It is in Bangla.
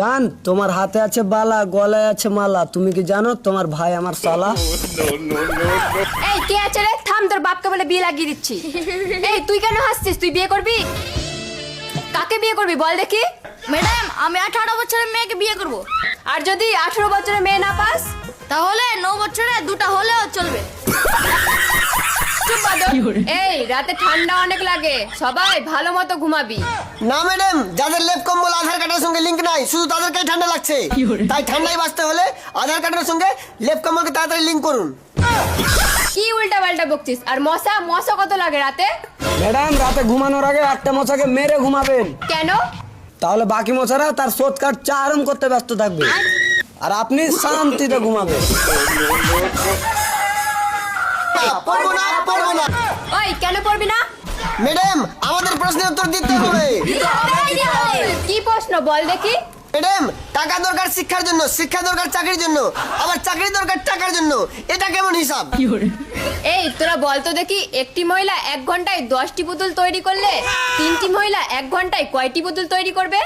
জান তোমার হাতে আছে বালা, গলায় আছে মালা, তুমি কি জানো তোমার ভাই আমার সালা? এই কে আছে রে? থাম, তোর বাপকে বলে বিয়ে লাগিয়ে দিচ্ছি। এই তুই কেন হাসছিস? তুই বিয়ে করবি? কাকে বিয়ে করবি বল দেখি? ম্যাডাম, আমি 18 বছরের মেয়েকে বিয়ে করব। আর যদি 18 বছরের মেয়ে না পাস? তাহলে 9 বছরে দুটা হলেও চলবে। চুপ বাদর। এই রাতে ঠান্ডা অনেক লাগে, সবাই ভালো মতো ঘুমাবি। না ম্যাডাম, যাদের লেপ কম্বল আধার কার্ডের সঙ্গে লিংক নাই শুধু তাদেরকেই ঠান্ডা লাগছে, তাই ঠান্ডায় বাঁচতে হলে আধার কার্ডের সঙ্গে লেপ কম্বলকে তাড়াতাড়ি লিংক করুন। কি উল্টা পাল্টা বকছিস? আর মশা মশা কত লাগে রাতে? ম্যাডাম, রাতে ঘুমানোর আগে একটা মশাকে মেরে ঘুমাবেন, কেন? তাহলে বাকি মশারা তার শোধ কাঠ চা আরাম করতে ব্যস্ত থাকবে আর আপনি শান্তিতে ঘুমাবেন। পড়বো না, পড়বো না। ওই কেন পড়বি না? ম্যাডাম, আমাদের প্রশ্নের উত্তর দিতে হবে। কি প্রশ্ন বল দেখি? ম্যাডাম, টাকা দরকার শিক্ষার জন্য, শিক্ষা দরকার চাকরির জন্য, আবার চাকরি দরকার টাকার জন্য, এটা কেমন হিসাব? এই তোরা বল তো দেখি, একটি মহিলা 1 ঘন্টায় 10টি পুতুল তৈরি করলে 3টি মহিলা 1 ঘন্টায় কয়টি পুতুল তৈরি করবে?